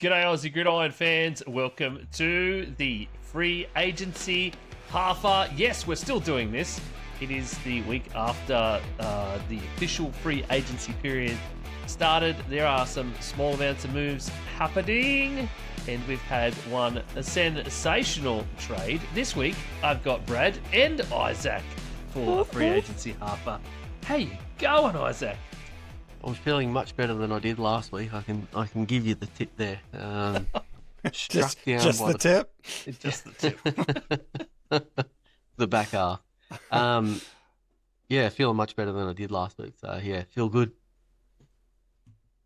G'day Aussie Gridiron fans, welcome to the free agency halfer. Yes, we're still doing this. It is the week after the official free agency period started. There are some small amounts of moves happening, and we've had a sensational trade. This week, I've got Brad and Isaac for free agency halfer. How you going, Isaac? I'm feeling much better than I did last week. I can give you the tip there. Just the tip? Just the tip. The back half. Yeah, feeling much better than I did last week. So yeah, feel good.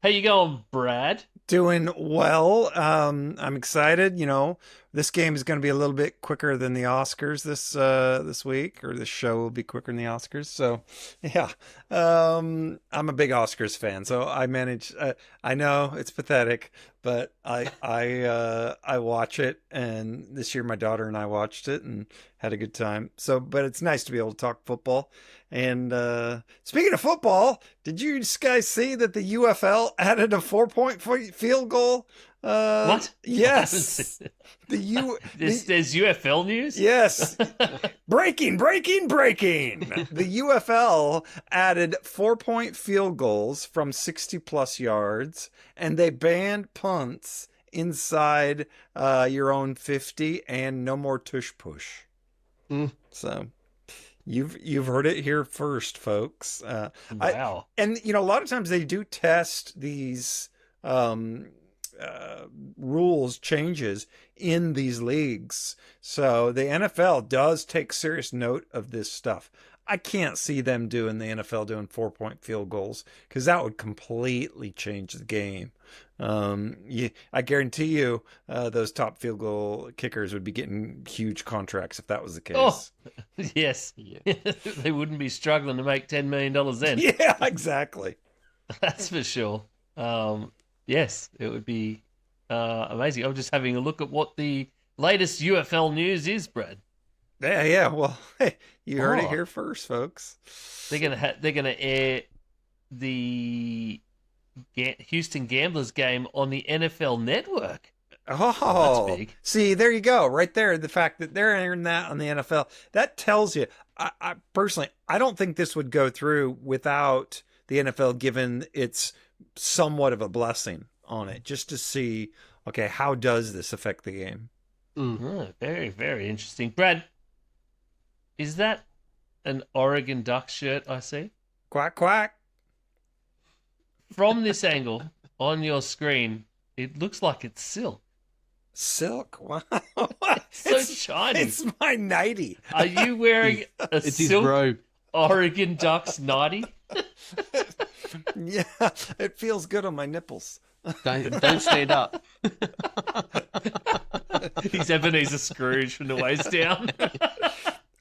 How you going, Brad? Doing well. I'm excited. You know, this game is going to be a little bit quicker than the Oscars this week, or this show will be quicker than the Oscars. So, yeah, I'm a big Oscars fan. So I manage. I know it's pathetic, but I watch it, and this year my daughter and I watched it and had a good time. So, but it's nice to be able to talk football. And speaking of football, did you guys see that the UFL added a 4-point field goal? What? Yes. There's UFL news? Yes. Breaking. The UFL added 4-point field goals from 60 plus yards, and they banned punts inside your own 50 and no more tush push. So you've heard it here first, folks. Wow. And you know, a lot of times they do test these rules changes in these leagues. So the NFL does take serious note of this stuff. I can't see them doing the NFL doing 4-point field goals, because that would completely change the game. I guarantee you those top field goal kickers would be getting huge contracts if that was the case. Oh, yes. Yeah. They wouldn't be struggling to make $10 million then. Yeah, exactly. That's for sure. Yes, it would be amazing. I'm just having a look at what the latest UFL news is, Brad. Yeah. Well, hey, you heard it here first, folks. They're gonna air the Houston Gamblers game on the NFL Network. Oh, that's big. See, there you go, right there. The fact that they're airing that on the NFL, that tells you. I personally, I don't think this would go through without the NFL giving its somewhat of a blessing on it, just to see, okay, how does this affect the game? Oh, very, very interesting. Brad, is that an Oregon Ducks shirt I see? Quack, quack. From this angle on your screen, it looks like it's silk. Silk? Wow. So shiny. It's my nightie. Are you wearing a It's his silk robe. Oregon Ducks nightie? Yeah, it feels good on my nipples. Don't stand up. He's Ebenezer Scrooge from the waist down.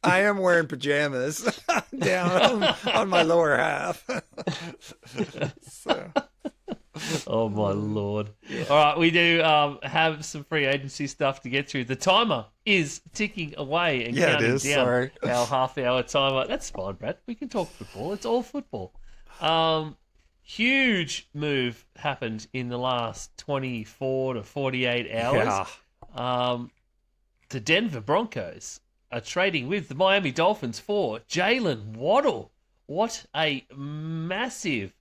I am wearing pajamas down on my lower half. So. Oh, my Lord. All right, we do have some free agency stuff to get through. The timer is ticking away and counting down. Sorry. Our half-hour timer. That's fine, Brad. We can talk football. It's all football. Huge move happened in the last 24 to 48 hours. Yeah. The Denver Broncos are trading with the Miami Dolphins for Jalen Waddle. What a massive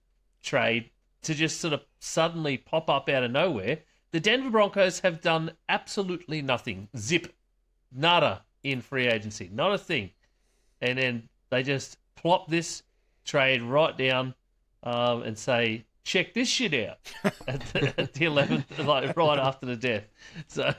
trade to just sort of suddenly pop up out of nowhere. The Denver Broncos have done absolutely nothing. Zip. Nada in free agency. Not a thing. And then they just plop this trade right down and say, check this shit out at the 11th, like right after the death. So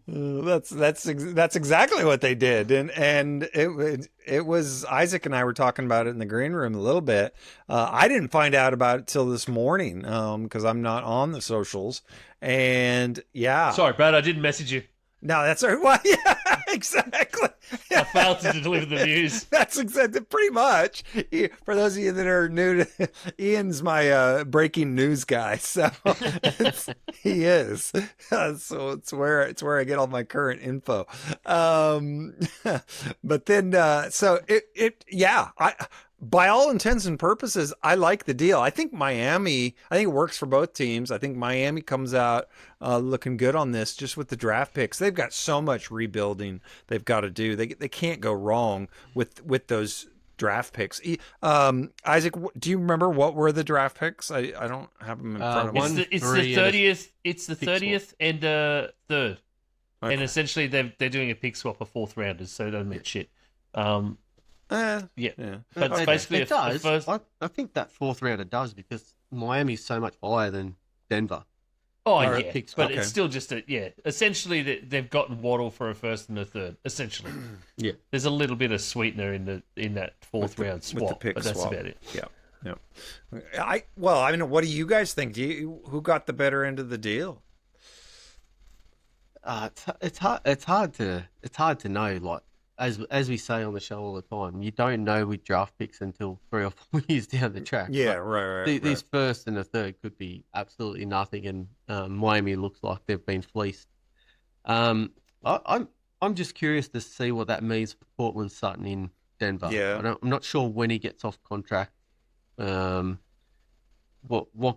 That's exactly what they did, and it was Isaac and I were talking about it in the green room a little bit. I didn't find out about it till this morning because I'm not on the socials, and yeah. Sorry, Brad, I didn't message you. No, that's all right. Well, yeah, exactly. I failed to deliver the news. That's exactly, pretty much. For those of you that are new to, Ian's my breaking news guy, so he is. So it's where I get all my current info. But then, so yeah, by all intents and purposes, I like the deal. I think it works for both teams. I think Miami comes out looking good on this just with the draft picks. They've got so much rebuilding they've got to do. They can't go wrong with those draft picks. Isaac, do you remember what were the draft picks? I don't have them in front of me. It's the 30th. It's the 30th and third. Okay. And essentially, they're doing a pick swap of fourth rounders, so it doesn't mean shit. Yeah, but it's basically It does. first. I think that fourth rounder does because Miami's so much higher than Denver. Oh Or yeah, picks, but okay. it's still just essentially they've gotten Waddle for a first and a third. Essentially, Yeah. there's a little bit of sweetener in that fourth round with the swap, pick but that's swap. about it. Yeah. I mean, what do you guys think? Who got the better end of the deal? It's hard to know. Like as we say on the show all the time, you don't know with draft picks until 3 or 4 years down the track. Yeah, But right. these first and the third could be absolutely nothing, and Miami looks like they've been fleeced. I'm just curious to see what that means for Cortland Sutton in Denver. Yeah. I'm not sure when he gets off contract. What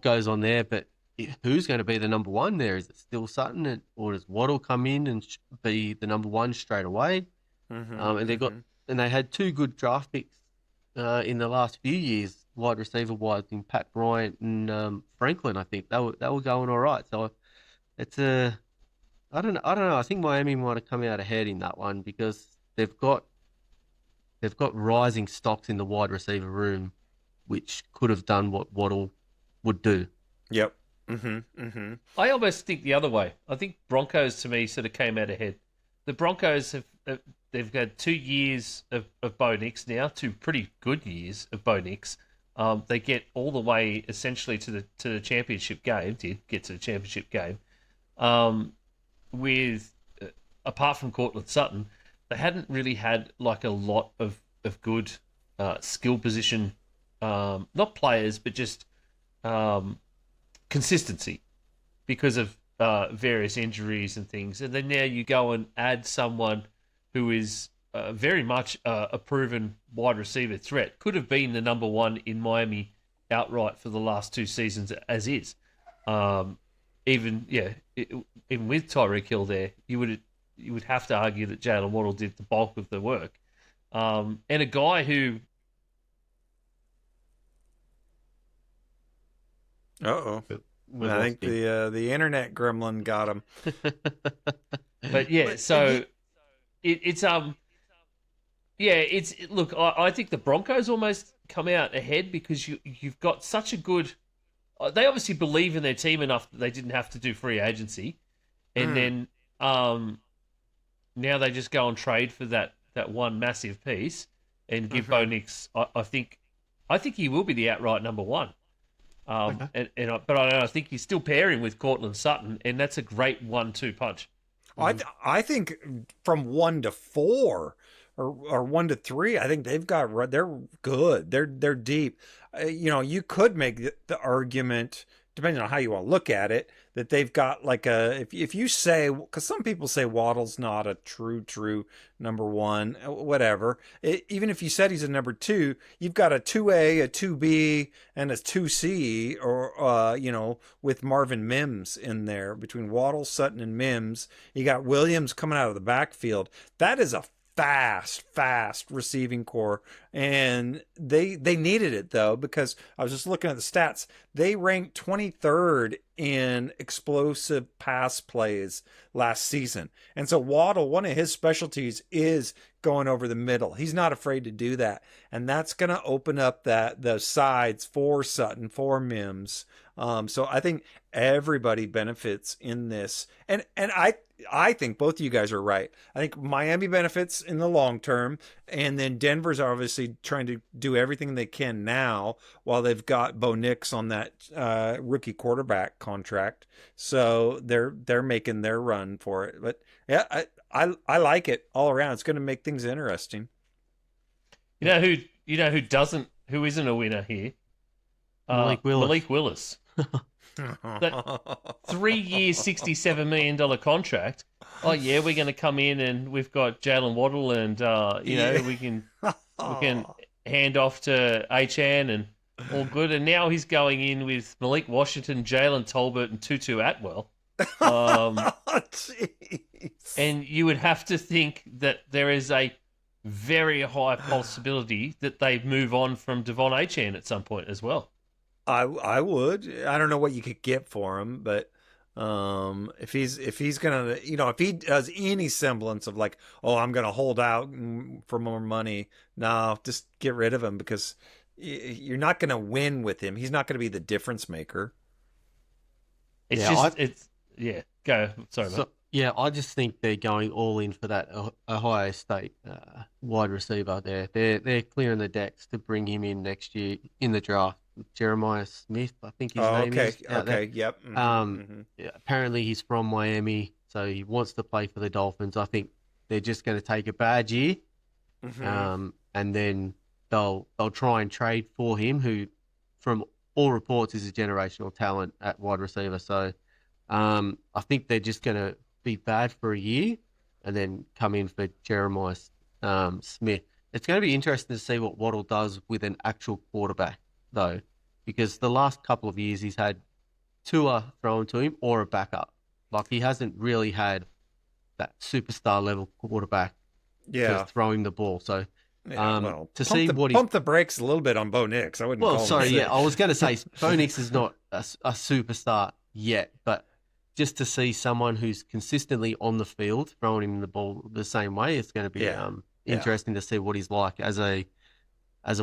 goes on there, but who's going to be the number one there? Is it still Sutton, or does Waddle come in and be the number one straight away? And they had 2 good draft picks in the last few years, wide receiver wise, in Pat Bryant and Franklin. I think they were going all right. So it's I don't know. I think Miami might have come out ahead in that one because they've got rising stocks in the wide receiver room, which could have done what Waddle would do. Yep. I almost think the other way. I think Broncos to me sort of came out ahead. The Broncos they've had 2 years of Bo Nix now, 2 pretty good years of Bo Nix. They get all the way essentially to the championship game. Did get to the championship game. With apart from Cortland Sutton, they hadn't really had like a lot of good skill position, not players, but just consistency because of various injuries and things. And then now you go and add someone who is very much a proven wide receiver threat. Could have been the number one in Miami outright for the last 2 seasons as is. Even with Tyreek Hill there, you would have to argue that Jalen Waddle did the bulk of the work. And a guy who... Uh-oh. I think the internet gremlin got him. But yeah, so it's look, I think the Broncos almost come out ahead because you've got such a good. They obviously believe in their team enough that they didn't have to do free agency, and then now they just go and trade for that one massive piece and give Bo Nix. I think he will be the outright number one. But I think he's still pairing with Cortland Sutton, and that's a great 1-2 punch. I think from 1 to 4 or 1 to 3, I think they're good. They're deep. You could make the argument, depending on how you want to look at it, that they've got like if you say, because some people say Waddle's not a true number one, whatever. Even if you said he's a number 2, you've got a 2A, a 2B, and a 2C, or with Marvin Mims in there between Waddle, Sutton, and Mims. You got Williams coming out of the backfield. That is a fast receiving core, and they needed it though, because I was just looking at the stats. They ranked 23rd in explosive pass plays last season, and so Waddle, one of his specialties is going over the middle. He's not afraid to do that, and that's going to open up the sides for Sutton, for Mims. So I think everybody benefits in this, and I think both of you guys are right. I think Miami benefits in the long term, and then Denver's obviously trying to do everything they can now while they've got Bo Nix on that rookie quarterback contract. So they're making their run for it. But yeah, I like it all around. It's going to make things interesting. Who isn't a winner here? Malik Willis. Malik Willis. That 3-year, $67 million contract. Oh yeah, we're going to come in and we've got Jalen Waddle, and we can hand off to Achan and all good. And now he's going in with Malik Washington, Jalen Tolbert, and Tutu Atwell. Jeez. And you would have to think that there is a very high possibility that they move on from Devon Achan at some point as well. I would. I don't know what you could get for him, but if he's gonna, if he does any semblance of like, oh, I'm gonna hold out for more money, no, just get rid of him because you're not gonna win with him. He's not gonna be the difference maker. It's Yeah, just it's yeah. Go. Sorry, mate. Yeah, I just think they're going all in for that Ohio State wide receiver there. They're clearing the decks to bring him in next year in the draft. Jeremiah Smith, I think his name is. Okay, yep. Yeah, apparently he's from Miami, so he wants to play for the Dolphins. I think they're just going to take a bad year, and then they'll try and trade for him, who, from all reports, is a generational talent at wide receiver. So I think they're just going to be bad for a year and then come in for Jeremiah Smith. It's going to be interesting to see what Waddle does with an actual quarterback, though, because the last couple of years he's had Tua thrown to him or a backup. Like, he hasn't really had that superstar level quarterback to throw him the ball. So to see what pump the brakes a little bit on Bo Nix. I wouldn't. Well, call sorry, him yeah, I was going to say Bo Nix is not a superstar yet, but just to see someone who's consistently on the field throwing him the ball the same way, it's going to be interesting to see what he's like as a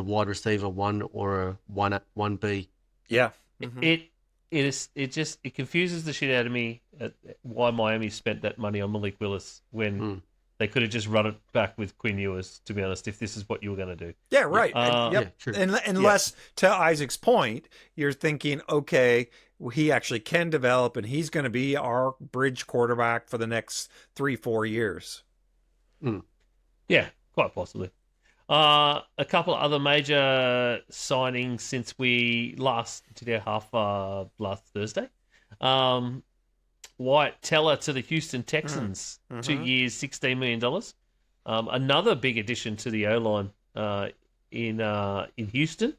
wide receiver 1 or a 1B. Yeah. It confuses the shit out of me why Miami spent that money on Malik Willis when they could have just run it back with Quinn Ewers, to be honest, if this is what you were going to do. Yeah, right. True. Unless, to Isaac's point, you're thinking, okay, he actually can develop and he's going to be our bridge quarterback for the next 3-4 years. Yeah, quite possibly. A couple of other major signings since we last did our half last Thursday. Wyatt Teller to the Houston Texans, 2 years, $16 million. Another big addition to the O-line in Houston.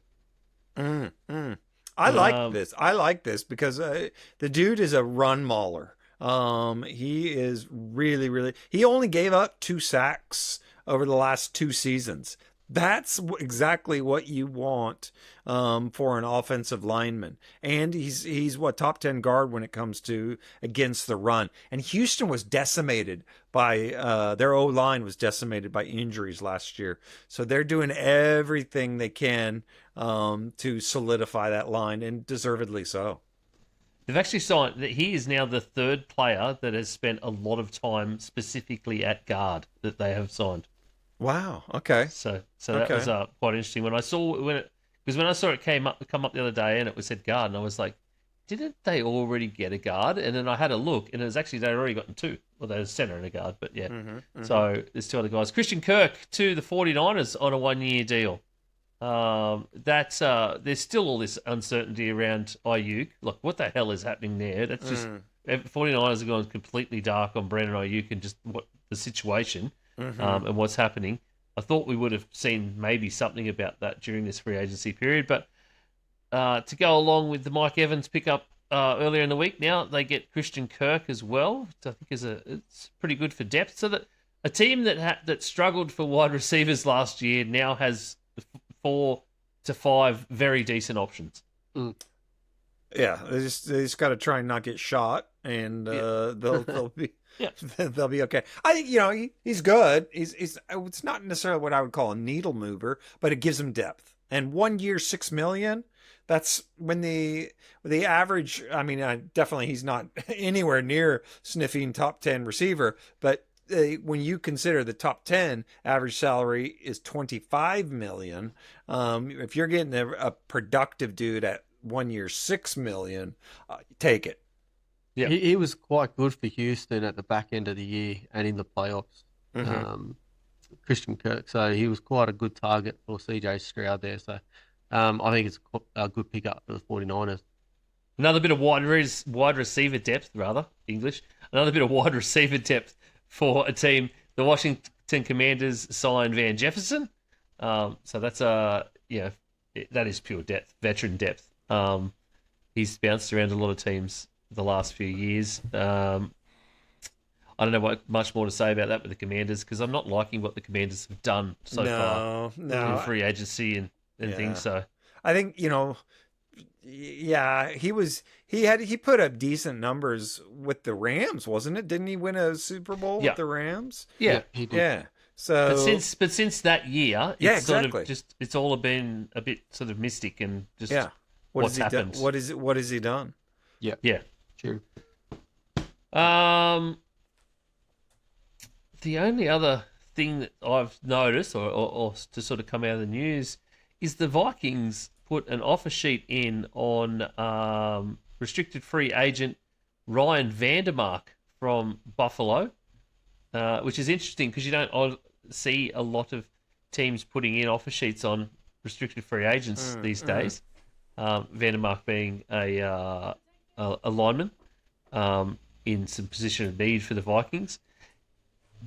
I like this. I like this because the dude is a run mauler. He is really. He only gave up 2 sacks over the last 2 seasons. That's exactly what you want for an offensive lineman. And he's what, top 10 guard when it comes to against the run. And Houston was decimated by their O-line was decimated by injuries last year. So they're doing everything they can to solidify that line, and deservedly so. They've actually signed that he is now the 3rd player that has spent a lot of time specifically at guard that they have signed. Wow. Okay. So that was quite interesting when I saw when I saw it come up the other day and it was said guard and I was like, didn't they already get a guard? And then I had a look and it was actually they'd already gotten 2. Well, they were center and a guard, but yeah. So there's 2 other guys. Christian Kirk to the 49ers on a 1-year deal. There's still all this uncertainty around Ayuk. Like, what the hell is happening there? That's just 49ers are going completely dark on Brandon Ayuk and just what the situation. And what's happening. I thought we would have seen maybe something about that during this free agency period, but to go along with the Mike Evans pickup earlier in the week, now they get Christian Kirk as well, which I think it's pretty good for depth. So that a team that struggled for wide receivers last year now has 4 to 5 very decent options. Yeah, they just got to try and not get shot, and they'll be. Yeah, they'll be okay. I think he's good. He's it's not necessarily what I would call a needle mover, but it gives him depth. And 1 year, $6 million. That's when the average. I mean, definitely he's not anywhere near sniffing top 10 receiver. But when you consider the top 10 average salary is $25 million, if you're getting a productive dude at 1 year, $6 million, take it. Yeah, he was quite good for Houston at the back end of the year and in the playoffs. Christian Kirk, so he was quite a good target for CJ Stroud there. So I think it's a good pickup for the 49ers. Another bit of wide receiver depth, rather English. Another bit of wide receiver depth for a team. The Washington Commanders signed Van Jefferson So that's that is pure depth, veteran depth. He's bounced around a lot of teams the last few years. I don't know what much more to say about that with the Commanders because I'm not liking what the Commanders have done so far in free agency and things. So I think he put up decent numbers with the Rams, wasn't it? Didn't he win a Super Bowl with the Rams? Yeah, he did. Yeah. So, but since that year, it's exactly. sort of it's all been a bit sort of mystic and just what's happened. What has he done? Yeah, true. The only other thing that I've noticed, or to sort of come out of the news, is the Vikings put an offer sheet in on restricted free agent Ryan Vandermark from Buffalo, which is interesting because you don't see a lot of teams putting in offer sheets on restricted free agents these days. Vandermark being a lineman in some position of need for the Vikings.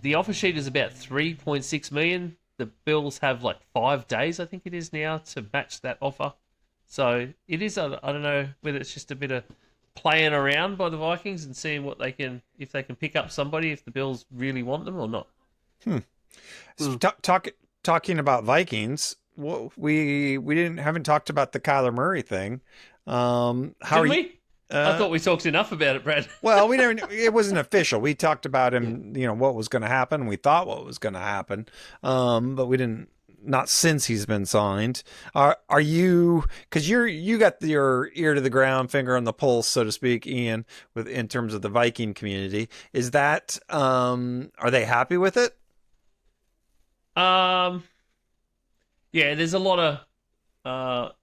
The offer sheet is about $3.6 million. The Bills have like 5 days, I think it is now, to match that offer. So it is. I don't know whether it's just a bit of playing around by the Vikings and seeing if they can pick up somebody if the Bills really want them or not. So talking about Vikings, we haven't talked about the Kyler Murray thing. Didn't we? I thought we talked enough about it, Brad. Well, we never. It wasn't official. We talked about him. What was going to happen. We thought what was going to happen, but we didn't. Not since he's been signed. Are you? Because you got your ear to the ground, finger on the pulse, so to speak, Ian, in terms of the Viking community. Is that? Are they happy with it? Yeah. There's a lot of.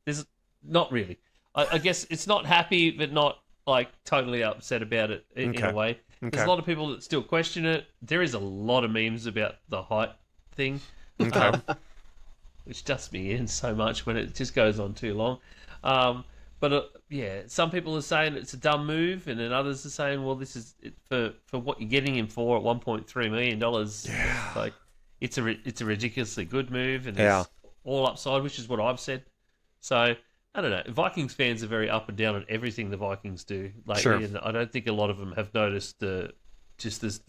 There's not really. I guess it's not happy, but not like totally upset about it in a way. There's a lot of people that still question it. There is a lot of memes about the height thing, which dusts me in so much when it just goes on too long. But some people are saying it's a dumb move, and then others are saying, well, this is for what you're getting him for at $1.3 million. Yeah. Like it's a ridiculously good move, and it's all upside, which is what I've said. So. I don't know. Vikings fans are very up and down on everything the Vikings do lately, and I don't think a lot of them have noticed the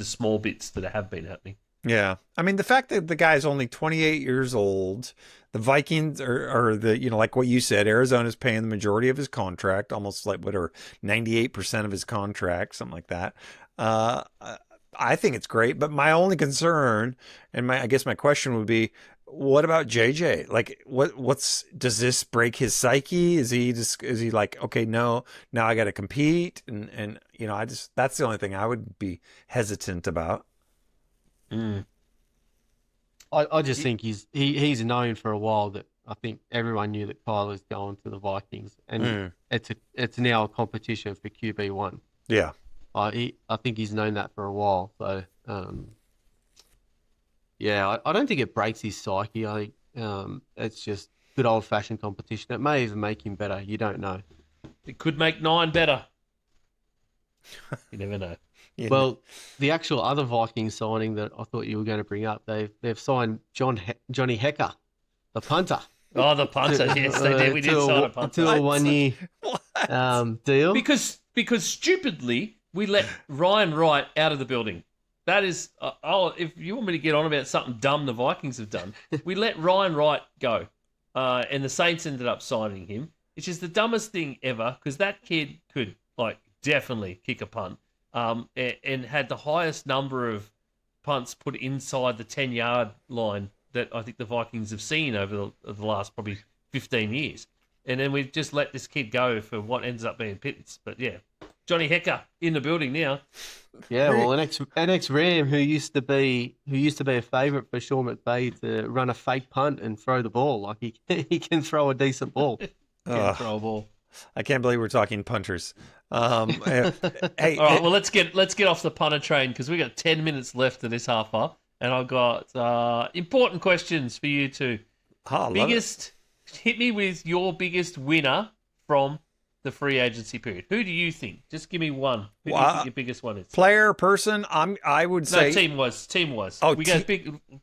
small bits that have been happening. Yeah, I mean the fact that the guy's only 28 years old, the Vikings are like what you said, Arizona's paying the majority of his contract, almost like 98% of his contract, something like that. I think it's great, but my only concern, and I guess my question would be, what about JJ? Like, does this break his psyche? Is he like, okay, no, now I got to compete, and that's the only thing I would be hesitant about. I just think he's known for a while that I think everyone knew that Kyler's going to the Vikings, and it's now a competition for QB1. Yeah, I think he's known that for a while, so. Yeah, I don't think it breaks his psyche. I think it's just good old-fashioned competition. It may even make him better. You don't know. It could make 9 better. You never know. Yeah. Well, the actual other Viking signing that I thought you were going to bring up, they've signed Johnny Hekker, the punter. Oh, the punter. Yes, they did. We did sign a punter. To a 1-year deal. Because stupidly, we let Ryan Wright out of the building. That is, if you want me to get on about something dumb the Vikings have done, we let Ryan Wright go, and the Saints ended up signing him, which is the dumbest thing ever, because that kid could, definitely kick a punt, and had the highest number of punts put inside the 10-yard line that I think the Vikings have seen over the last probably 15 years. And then we've just let this kid go for what ends up being pittance. But yeah, Johnny Hekker in the building now. Yeah, well, an ex-Ram who used to be a favourite for Sean McVay to run a fake punt and throw the ball. Like he can throw a decent ball. Throw a ball. I can't believe we're talking punters. Hey, all right. Well, let's get off the punter train because we got 10 minutes left of this half hour, and I've got important questions for you two. Hit me with your biggest winner from the free agency period. Who do you think? Just give me one. Who do you think your biggest one is? Player, person? I would say team-wise. Oh, we go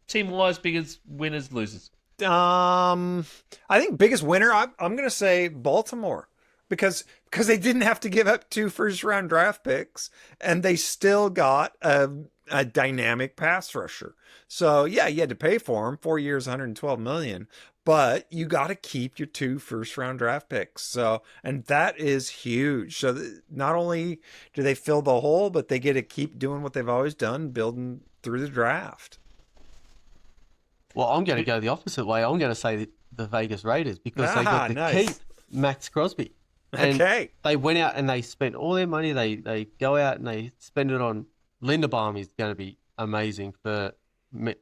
team-wise, biggest winners, losers. I think biggest winner. I'm going to say Baltimore because they didn't have to give up 2 first-round draft picks, and they still got a dynamic pass rusher. So yeah, you had to pay for him, 4 years, 112 million, but you got to keep your 2 first-round draft picks. So, and that is huge. So not only do they fill the hole, but they get to keep doing what they've always done, building through the draft. Well, I'm going to go the opposite way. I'm going to say the Vegas Raiders because they got to keep Max Crosby. And Okay. they went out and they spent all their money. They go out and they spend it on Linderbaum. Is going to be amazing for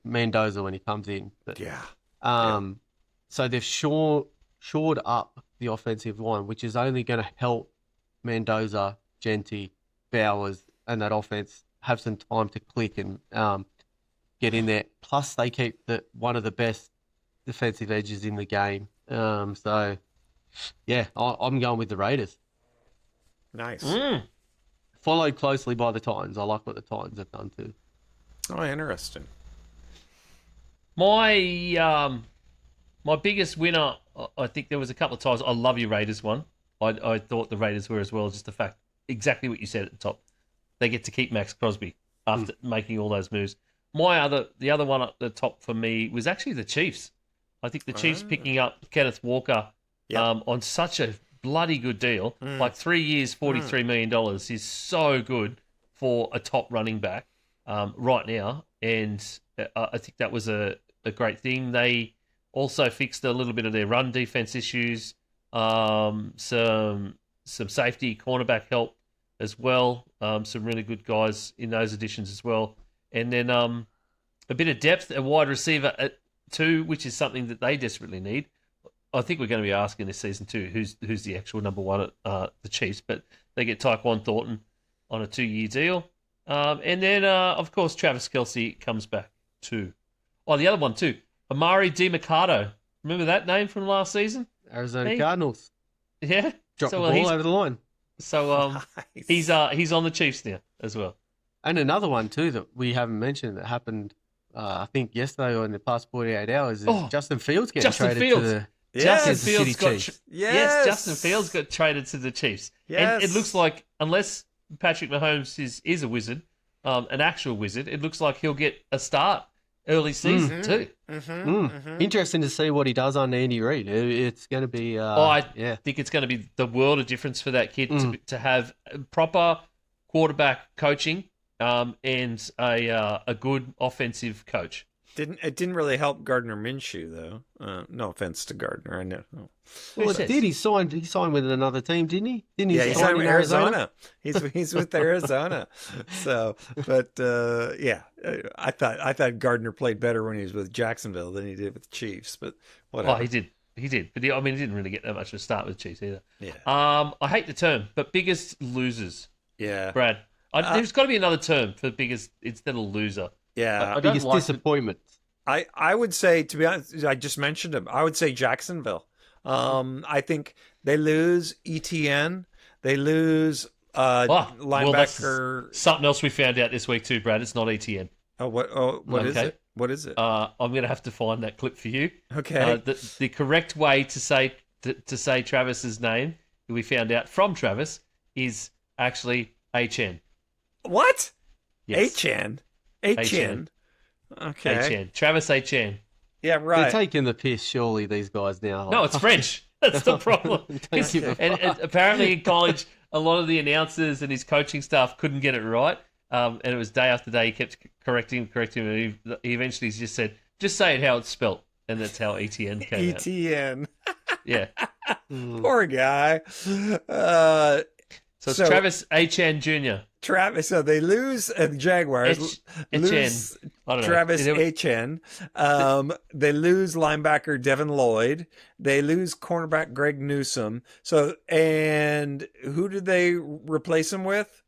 Mendoza when he comes in. But, Yeah. So they've shored up the offensive line, which is only going to help Mendoza, Genty, Bowers, and that offense have some time to click and get in there. Plus, they keep one of the best defensive edges in the game. So, yeah, I'm going with the Raiders. Nice. Followed closely by the Titans. I like what the Titans have done too. Oh, interesting. My biggest winner, I think there was a couple of times. I love your Raiders one. I thought the Raiders were as well. Just the fact, exactly what you said at the top. They get to keep Max Crosby after making all those moves. The other one at the top for me was actually the Chiefs. I think the Chiefs picking up Kenneth Walker on such a bloody good deal, like 3 years, $43 million is so good for a top running back right now. And I think that was a great thing. They also fixed a little bit of their run defense issues, some safety, cornerback help as well, some really good guys in those additions as well. And then a bit of depth at wide receiver at 2, which is something that they desperately need. I think we're going to be asking this season too, who's the actual number one at the Chiefs, but they get Tyquan Thornton on a 2-year deal. And then, of course, Travis Kelce comes back too. Oh, the other one too, Amari DiMercato. Remember that name from last season? Arizona Cardinals. Yeah. Dropped the ball over the line. So Nice. he's on the Chiefs now as well. And another one too that we haven't mentioned that happened, I think yesterday or in the past 48 hours is Justin Fields getting traded to the Yes. Kansas City Chiefs. Yes. Justin Fields got traded to the Chiefs. Yes. And it looks like, unless Patrick Mahomes is a wizard, an actual wizard, it looks like he'll get a start early season too. Interesting to see what he does on Andy Reid. It's going to be. I think it's going to be the world of difference for that kid to have proper quarterback coaching and a good offensive coach. It didn't really help Gardner Minshew though. No offense to Gardner, I know. Well, it did. He signed with another team, didn't he? He signed with Arizona. He's with Arizona. So, but I thought Gardner played better when he was with Jacksonville than he did with the Chiefs. But whatever. Oh, he did. But he didn't really get that much of a start with the Chiefs either. Yeah. I hate the term, but biggest losers. Yeah. Brad, there's got to be another term for biggest instead of loser. Yeah. I don't Biggest like disappointment. I would say, to be honest, I just mentioned him. I would say Jacksonville. I think they lose ETN. They lose linebacker. Well, something else we found out this week too, Brad. It's not ETN. What is it? What is it? I'm going to have to find that clip for you. Okay. The correct way to say Travis's name, we found out from Travis, is actually HN. What? Yes. HN. HN. Okay. HN. Travis HN. Yeah, right. They're taking the piss, surely, these guys now. No, it's French. That's the problem. And apparently in college, a lot of the announcers and his coaching staff couldn't get it right. And it was day after day, he kept correcting him. And he eventually just said, just say it how it's spelt. And that's how ETN came out. ETN. Yeah. Poor guy. So it's Travis HN Jr. Travis. So they lose the Jaguars. Lose Travis HN. They lose linebacker Devin Lloyd. They lose cornerback Greg Newsome. So, and who did they replace him with?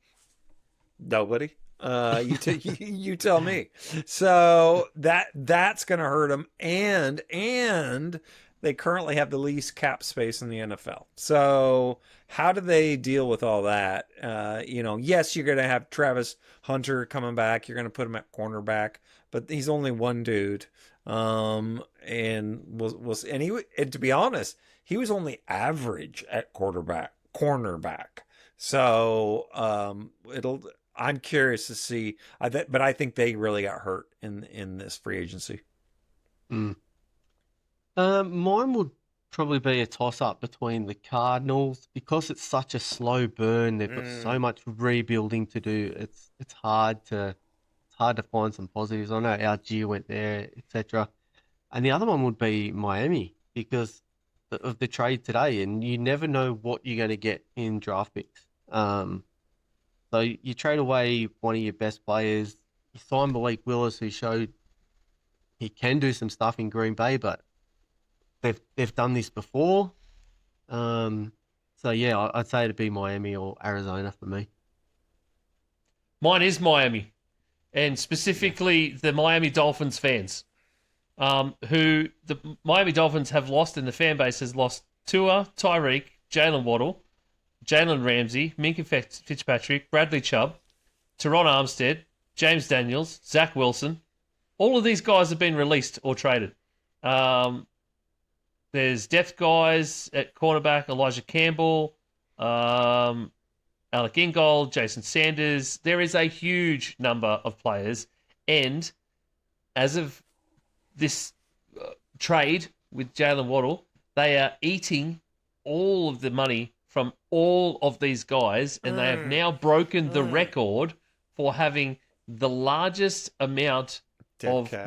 Nobody. You tell me. So that's going to hurt them. And they currently have the least cap space in the NFL. So how do they deal with all that? Yes, you're going to have Travis Hunter coming back. You're going to put him at cornerback, but he's only one dude. And and to be honest, he was only average at cornerback. So I'm curious to see. But I think they really got hurt in this free agency. Mm. Mine would probably be a toss-up between the Cardinals because it's such a slow burn. They've got so much rebuilding to do. It's hard to find some positives. I know Algier went there, etc. And the other one would be Miami because of the trade today, and you never know what you're going to get in draft picks. So you trade away one of your best players. You sign Malik Willis, who showed he can do some stuff in Green Bay, but they've done this before. So yeah, I'd say it'd be Miami or Arizona for me. Mine is Miami, and specifically the Miami Dolphins fans, who the Miami Dolphins have lost, and the fan base has lost Tua, Tyreek, Jalen Waddle, Jalen Ramsey, Minka Fitzpatrick, Bradley Chubb, Teron Armstead, James Daniels, Zach Wilson. All of these guys have been released or traded. There's depth guys at cornerback, Elijah Campbell, Alec Ingold, Jason Sanders. There is a huge number of players. And as of this trade with Jalen Waddle, they are eating all of the money from all of these guys, and they have now broken the record for having the largest amount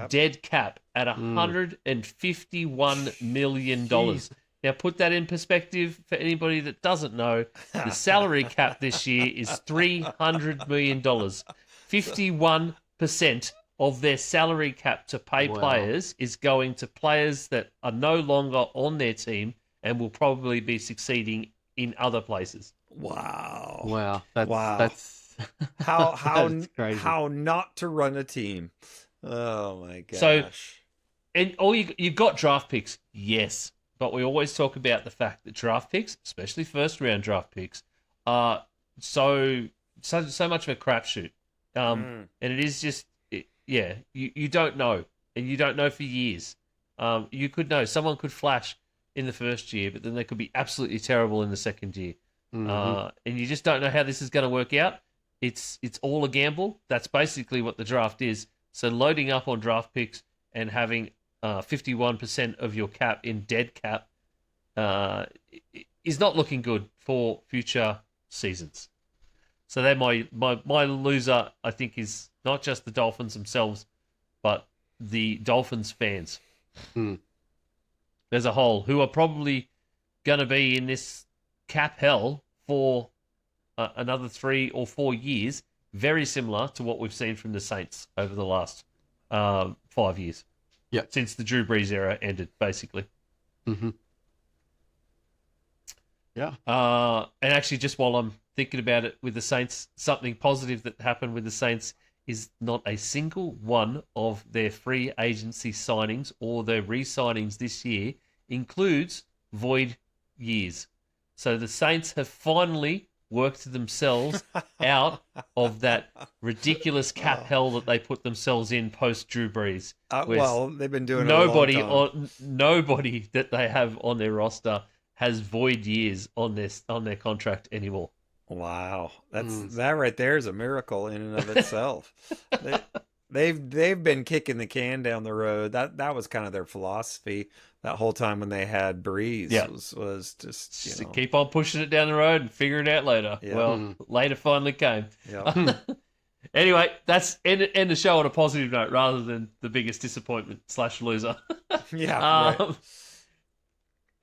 dead cap at $151 million. Jeez. Now, put that in perspective for anybody that doesn't know. The salary cap this year is $300 million. 51% of their salary cap to pay players is going to players that are no longer on their team and will probably be succeeding in other places. Wow. That's how that's crazy. how not to run a team. Oh my gosh. So, and you got draft picks, yes, but we always talk about the fact that draft picks, especially first round draft picks, are so much of a crapshoot. And it is just, you don't know, and you don't know for years. You could know someone could flash in the first year, but then they could be absolutely terrible in the second year. And you just don't know how this is going to work out. It's all a gamble. That's basically what the draft is. So loading up on draft picks and having 51% of your cap in dead cap is not looking good for future seasons. So they're my loser, I think, is not just the Dolphins themselves, but the Dolphins fans as a whole, who are probably going to be in this cap hell for another 3 or 4 years, very similar to what we've seen from the Saints over the last 5 years. Yeah. Since the Drew Brees era ended, basically. Mm-hmm. Yeah. And actually, just while I'm thinking about it with the Saints, something positive that happened with the Saints is not a single one of their free agency signings or their re-signings this year includes void years. So the Saints have finally worked themselves out of that ridiculous cap hell that they put themselves in post Drew Brees. Well, they've been doing nobody it a long time. nobody that they have on their roster has void years on their contract anymore. Wow, that right there is a miracle in and of itself. They've been kicking the can down the road. That was kind of their philosophy that whole time when they had Breeze. Yeah. was just Keep on pushing it down the road and figure it out later. Yeah. Well, later finally came. Yeah. Anyway, that's end the show on a positive note rather than the biggest disappointment / loser. Yeah. Right.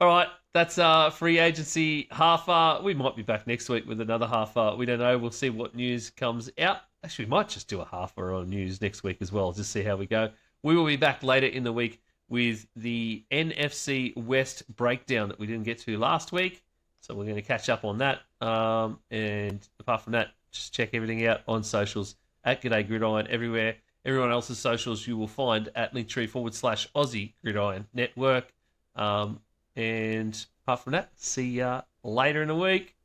All right, that's free agency half. We might be back next week with another half. We don't know. We'll see what news comes out. Actually, we might just do a half on news next week as well, just see how we go. We will be back later in the week with the NFC West breakdown that we didn't get to last week. So we're going to catch up on that. And apart from that, just check everything out on socials at G'day Gridiron everywhere. Everyone else's socials you will find at linktree/Aussie Gridiron Network. And apart from that, see ya later in the week.